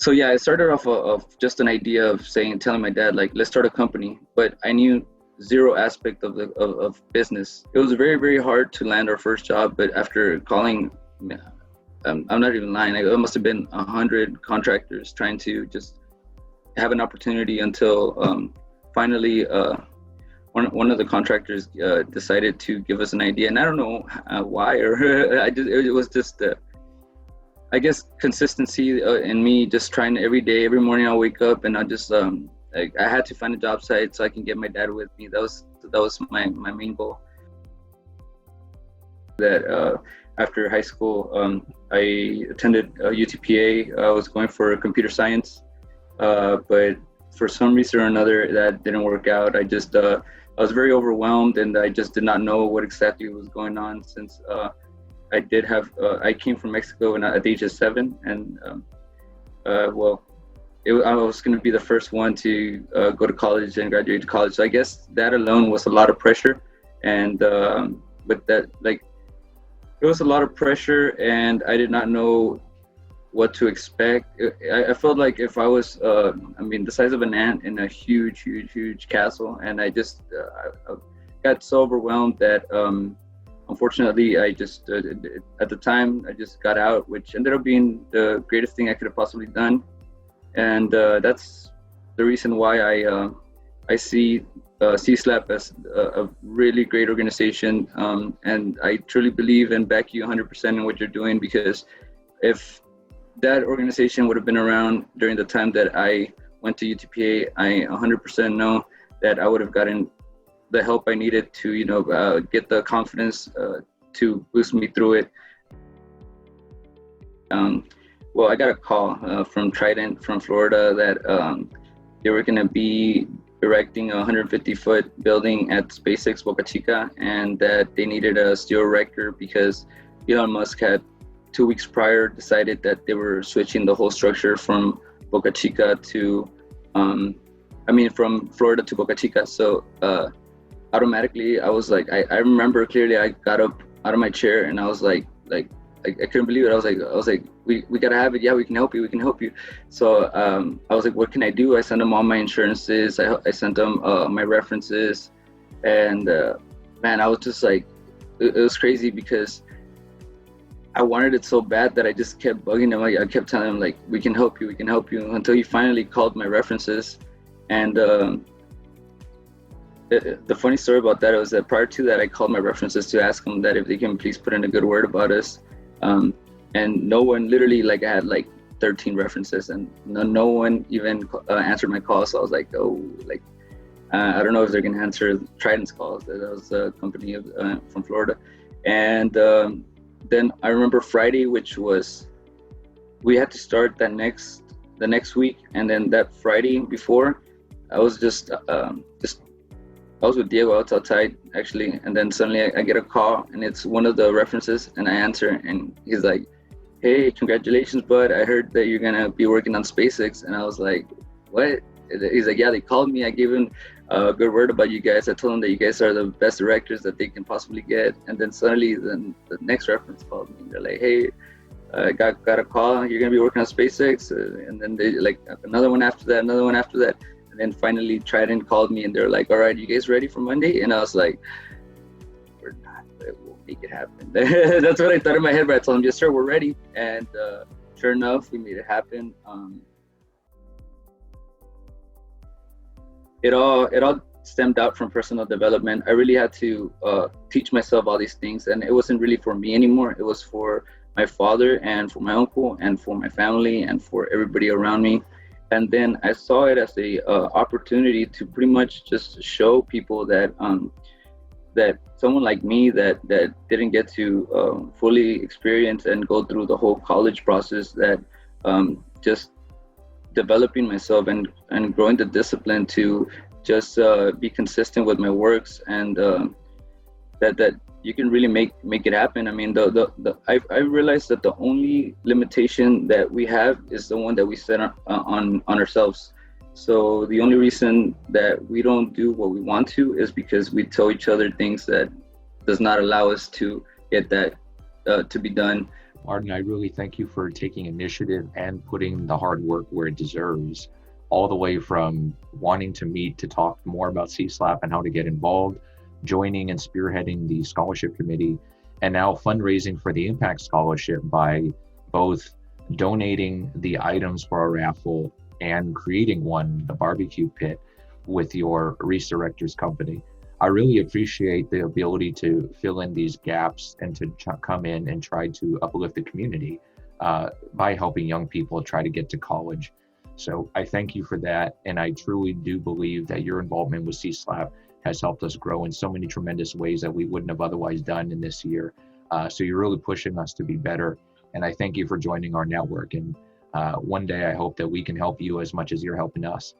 So yeah, I started off of just an idea of telling my dad, like, let's start a company, but I knew zero aspect of business. It was very, very hard to land our first job, but after calling, I'm not even lying, like, it must have been 100 contractors trying to just have an opportunity until finally one of the contractors decided to give us an idea, and I don't know why, or it was just I guess consistency in me just trying every day, every morning I'll wake up and I just like, I had to find a job site so I can get my dad with me. That was my main goal. That after high school, I attended UTPA. I was going for computer science, but for some reason or another that didn't work out. I was very overwhelmed and I just did not know what exactly was going on, since I came from Mexico at the age of 7, and I was going to be the first one to go to college and graduate to college. So I guess that alone was a lot of pressure, and but that, like, it was a lot of pressure, and I did not know what to expect. I felt like if I was, the size of an ant in a huge castle, and I got so overwhelmed that unfortunately, I just at the time I just got out, which ended up being the greatest thing I could have possibly done, and that's the reason why I see CSLAP as a really great organization, and I truly believe and back you 100% in what you're doing, because if that organization would have been around during the time that I went to UTPA, I 100% know that I would have gotten the help I needed to, get the confidence to boost me through it. Well, I got a call from Trident from Florida that they were going to be erecting a 150-foot building at SpaceX Boca Chica, and that they needed a steel erector because Elon Musk had 2 weeks prior decided that they were switching the whole structure from Boca Chica to, from Florida to Boca Chica. So automatically I was like, I remember clearly I got up out of my chair and I was like I couldn't believe it. I was like, we gotta have it. Yeah, we can help you. So I was like, what can I do? I sent them all my insurances. I sent them my references, and man, I was just like, it was crazy because I wanted it so bad that I just kept bugging him. I kept telling him, like, we can help you, until he finally called my references. And the funny story about that was that prior to that, I called my references to ask them that if they can please put in a good word about us. And no one, literally, like, I had like 13 references, and no one even answered my call. So I was like, oh, like, I don't know if they're gonna answer Trident's calls. That was a company from Florida. And then I remember Friday, which was, we had to start the next week, and then that Friday before, I was I was with Diego outside actually, and then suddenly I get a call, and it's one of the references, and I answer, and he's like, hey, congratulations, bud. I heard that you're gonna be working on SpaceX. And I was like, what? He's like, yeah, they called me. I gave him a good word about you guys. I told them that you guys are the best directors that they can possibly get. And then suddenly, then the next reference called me. They're like, hey, got a call. You're gonna be working on SpaceX. And then they like another one after that. And then finally Trident called me, and they're like, all right, you guys ready for Monday? And I was like, we're not, but we'll make it happen. That's what I thought in my head, but I told them, yes, sir, we're ready. And sure enough, we made it happen. It all stemmed out from personal development. I really had to teach myself all these things, and it wasn't really for me anymore. It was for my father and for my uncle and for my family and for everybody around me. And then I saw it as a opportunity to pretty much just show people that that someone like me that didn't get to fully experience and go through the whole college process, that just developing myself and growing the discipline to just be consistent with my works, and that you can really make it happen. I mean, I realized that the only limitation that we have is the one that we set on ourselves. So the only reason that we don't do what we want to is because we tell each other things that does not allow us to get that to be done. Martin, I really thank you for taking initiative and putting the hard work where it deserves, all the way from wanting to meet to talk more about CSLAP and how to get involved, joining and spearheading the scholarship committee, and now fundraising for the Impact Scholarship by both donating the items for our raffle and creating one, the barbecue pit, with your Ruiz Erectors company. I really appreciate the ability to fill in these gaps and to come in and try to uplift the community by helping young people try to get to college. So I thank you for that. And I truly do believe that your involvement with CSLAP has helped us grow in so many tremendous ways that we wouldn't have otherwise done in this year. So you're really pushing us to be better. And I thank you for joining our network. And one day I hope that we can help you as much as you're helping us.